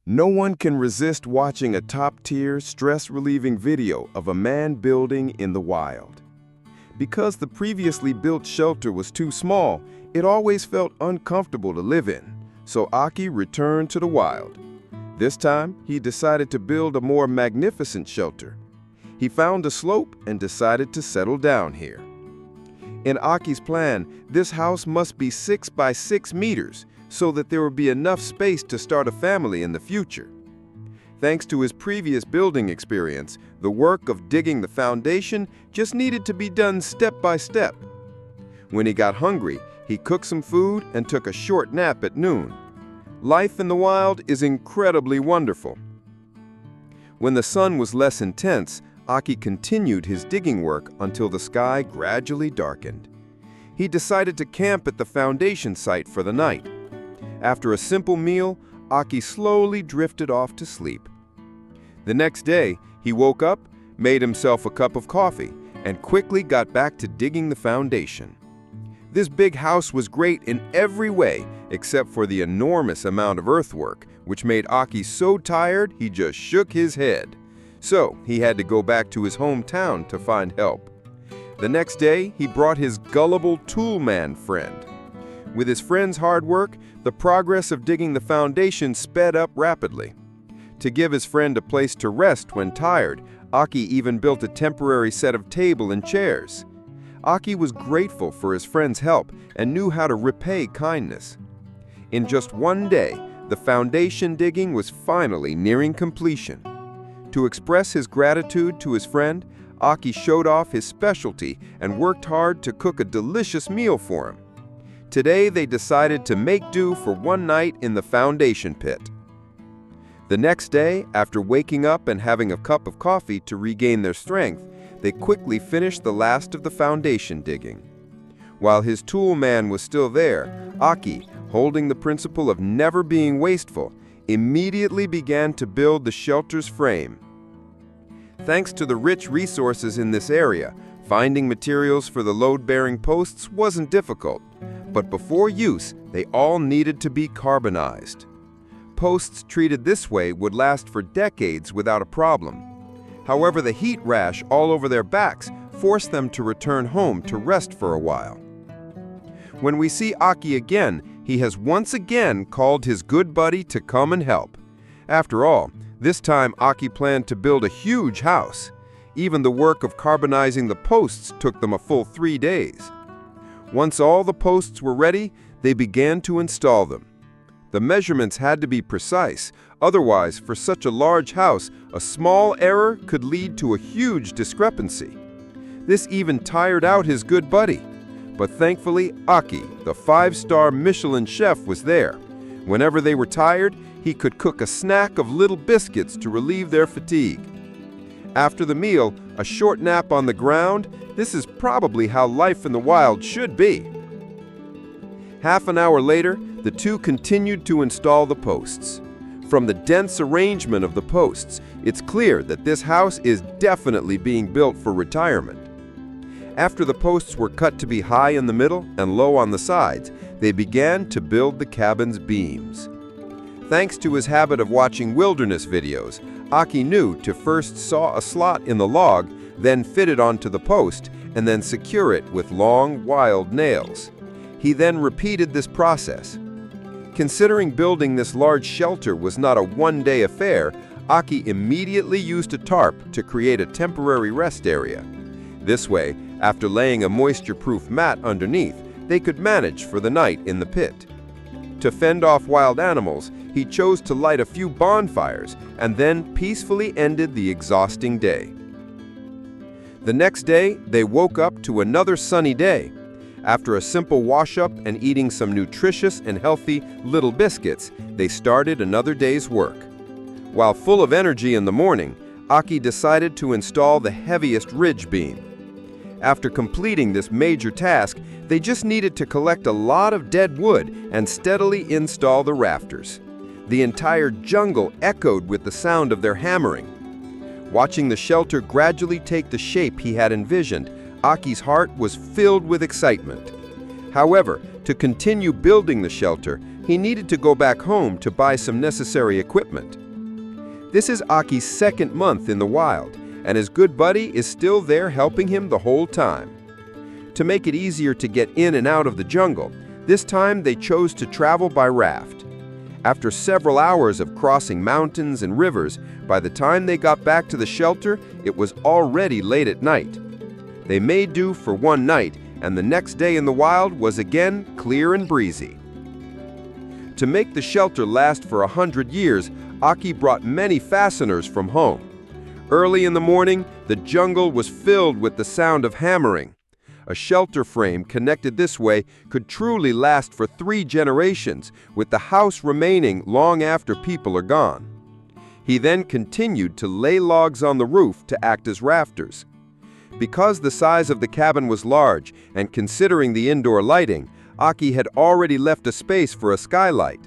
No one can resist watching a top-tier, stress-relieving video of a man building in the wild. Because the previously built shelter was too small, it always felt uncomfortable to live in, so Aki returned to the wild. This time, he decided to build a more magnificent shelter. He found a slope and decided to settle down here. In Aki's plan, this house must be 6 by 6 meters, so that there would be enough space to start a family in the future. Thanks to his previous building experience, the work of digging the foundation just needed to be done step by step. When he got hungry, he cooked some food and took a short nap at noon. Life in the wild is incredibly wonderful. When the sun was less intense, Aki continued his digging work until the sky gradually darkened. He decided to camp at the foundation site for the night. After a simple meal, Aki slowly drifted off to sleep. The next day, he woke up, made himself a cup of coffee, and quickly got back to digging the foundation. This big house was great in every way except for the enormous amount of earthwork, which made Aki so tired he just shook his head. So he had to go back to his hometown to find help. The next day, he brought his gullible toolman friend. With his friend's hard work, the progress of digging the foundation sped up rapidly. To give his friend a place to rest when tired, Aki even built a temporary set of table and chairs. Aki was grateful for his friend's help and knew how to repay kindness. In just one day, the foundation digging was finally nearing completion. To express his gratitude to his friend, Aki showed off his specialty and worked hard to cook a delicious meal for him. Today, they decided to make do for one night in the foundation pit. The next day, after waking up and having a cup of coffee to regain their strength, they quickly finished the last of the foundation digging. While his tool man was still there, Aki, holding the principle of never being wasteful, immediately began to build the shelter's frame. Thanks to the rich resources in this area, finding materials for the load-bearing posts wasn't difficult. But before use, they all needed to be carbonized. Posts treated this way would last for decades without a problem. However, the heat rash all over their backs forced them to return home to rest for a while. When we see Aki again, he has once again called his good buddy to come and help. After all, this time Aki planned to build a huge house. Even the work of carbonizing the posts took them a full 3 days. Once all the posts were ready, they began to install them. The measurements had to be precise, otherwise, for such a large house, a small error could lead to a huge discrepancy. This even tired out his good buddy. But thankfully, Aki, the 5-star Michelin chef, was there. Whenever they were tired, he could cook a snack of little biscuits to relieve their fatigue. After the meal, a short nap on the ground. This is probably how life in the wild should be. Half an hour later, the two continued to install the posts. From the dense arrangement of the posts, it's clear that this house is definitely being built for retirement. After the posts were cut to be high in the middle and low on the sides, they began to build the cabin's beams. Thanks to his habit of watching wilderness videos, Aki knew to first saw a slot in the log, then fit it onto the post, and then secure it with long, wild nails. He then repeated this process. Considering building this large shelter was not a one-day affair, Aki immediately used a tarp to create a temporary rest area. This way, after laying a moisture-proof mat underneath, they could manage for the night in the pit. To fend off wild animals, he chose to light a few bonfires and then peacefully ended the exhausting day. The next day, they woke up to another sunny day. After a simple wash-up and eating some nutritious and healthy little biscuits, they started another day's work. While full of energy in the morning, Aki decided to install the heaviest ridge beam. After completing this major task, they just needed to collect a lot of dead wood and steadily install the rafters. The entire jungle echoed with the sound of their hammering. Watching the shelter gradually take the shape he had envisioned, Aki's heart was filled with excitement. However, to continue building the shelter, he needed to go back home to buy some necessary equipment. This is Aki's second month in the wild, and his good buddy is still there helping him the whole time. To make it easier to get in and out of the jungle, this time they chose to travel by raft. After several hours of crossing mountains and rivers, by the time they got back to the shelter, it was already late at night. They made do for one night, and the next day in the wild was again clear and breezy. To make the shelter last for 100 years, Aki brought many fasteners from home. Early in the morning, the jungle was filled with the sound of hammering. A shelter frame connected this way could truly last for 3 generations, with the house remaining long after people are gone. He then continued to lay logs on the roof to act as rafters. Because the size of the cabin was large, and considering the indoor lighting, Aki had already left a space for a skylight.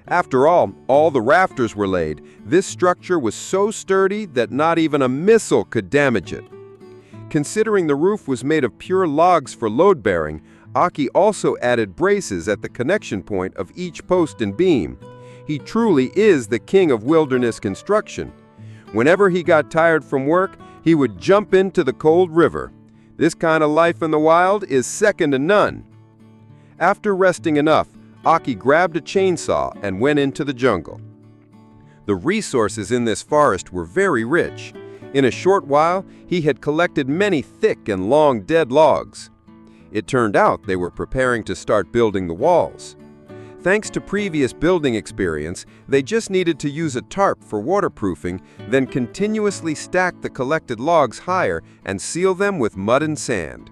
After all the rafters were laid. This structure was so sturdy that not even a missile could damage it. Considering the roof was made of pure logs for load-bearing, Aki also added braces at the connection point of each post and beam. He truly is the king of wilderness construction. Whenever he got tired from work, he would jump into the cold river. This kind of life in the wild is second to none. After resting enough, Aki grabbed a chainsaw and went into the jungle. The resources in this forest were very rich. In a short while, he had collected many thick and long dead logs. It turned out they were preparing to start building the walls. Thanks to previous building experience, they just needed to use a tarp for waterproofing, then continuously stack the collected logs higher and seal them with mud and sand.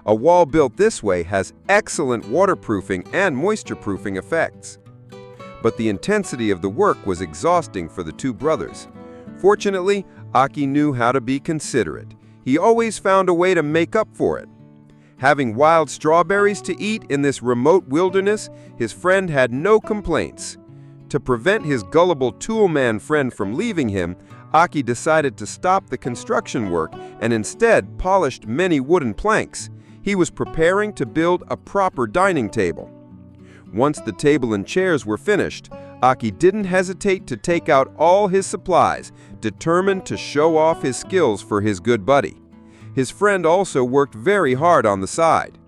A wall built this way has excellent waterproofing and moisture-proofing effects. But the intensity of the work was exhausting for the two brothers. Fortunately, Aki knew how to be considerate. He always found a way to make up for it. Having wild strawberries to eat in this remote wilderness, his friend had no complaints. To prevent his gullible toolman friend from leaving him, Aki decided to stop the construction work and instead polished many wooden planks. He was preparing to build a proper dining table. Once the table and chairs were finished, Aki didn't hesitate to take out all his supplies, determined to show off his skills for his good buddy. His friend also worked very hard on the side.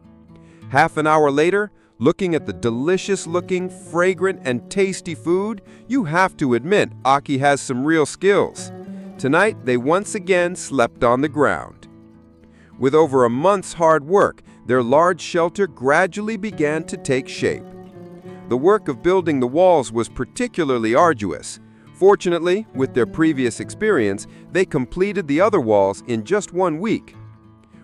Half an hour later, looking at the delicious-looking, fragrant, and tasty food, you have to admit Aki has some real skills. Tonight, they once again slept on the ground. With over a month's hard work, their large shelter gradually began to take shape. The work of building the walls was particularly arduous. Fortunately, with their previous experience, they completed the other walls in just 1 week.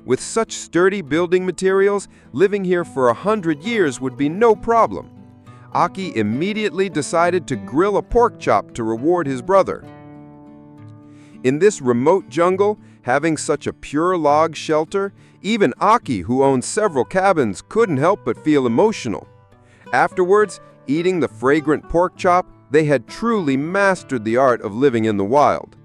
With such sturdy building materials, living here for 100 years would be no problem. Aki immediately decided to grill a pork chop to reward his brother. In this remote jungle, having such a pure log shelter, even Aki, who owned several cabins, couldn't help but feel emotional. Afterwards, eating the fragrant pork chop, they had truly mastered the art of living in the wild.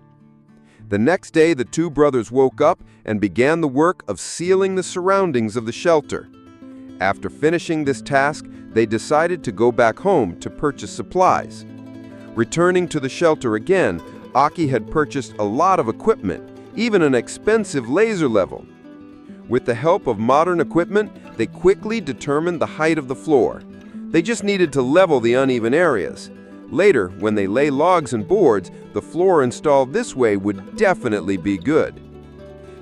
The next day, the two brothers woke up and began the work of sealing the surroundings of the shelter. After finishing this task, they decided to go back home to purchase supplies. Returning to the shelter again, Aki had purchased a lot of equipment, even an expensive laser level. With the help of modern equipment, they quickly determined the height of the floor. They just needed to level the uneven areas. Later, when they lay logs and boards, the floor installed this way would definitely be good.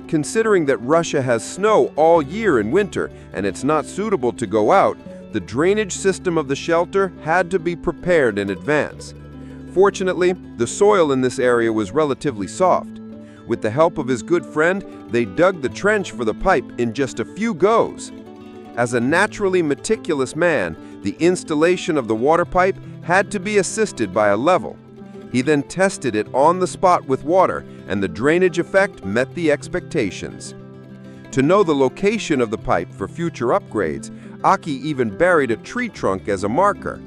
Considering that Russia has snow all year in winter and it's not suitable to go out, the drainage system of the shelter had to be prepared in advance. Fortunately, the soil in this area was relatively soft. With the help of his good friend, they dug the trench for the pipe in just a few goes. As a naturally meticulous man, the installation of the water pipe had to be assisted by a level. He then tested it on the spot with water, and the drainage effect met the expectations. To know the location of the pipe for future upgrades, Aki even buried a tree trunk as a marker.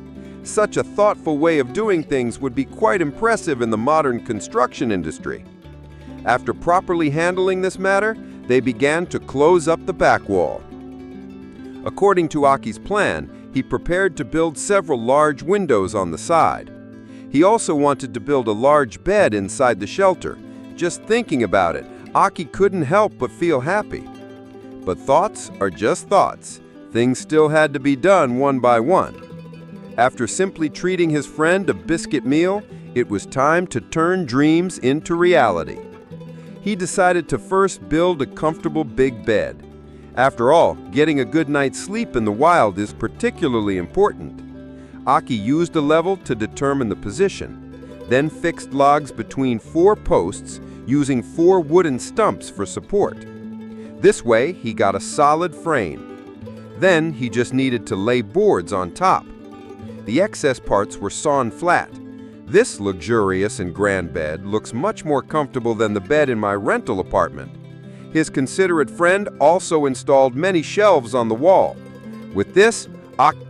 Such a thoughtful way of doing things would be quite impressive in the modern construction industry. After properly handling this matter, they began to close up the back wall. According to Aki's plan, He prepared to build several large windows on the side. He also wanted to build a large bed inside the shelter. Just thinking about it, Aki couldn't help but feel happy. But thoughts are just thoughts. Things still had to be done one by one. After simply treating his friend a biscuit meal, it was time to turn dreams into reality. He decided to first build a comfortable big bed. After all, getting a good night's sleep in the wild is particularly important. Aki used a level to determine the position, then fixed logs between 4 posts using 4 wooden stumps for support. This way, he got a solid frame. Then he just needed to lay boards on top. The excess parts were sawn flat. This luxurious and grand bed looks much more comfortable than the bed in my rental apartment. His considerate friend also installed many shelves on the wall. With this, Aki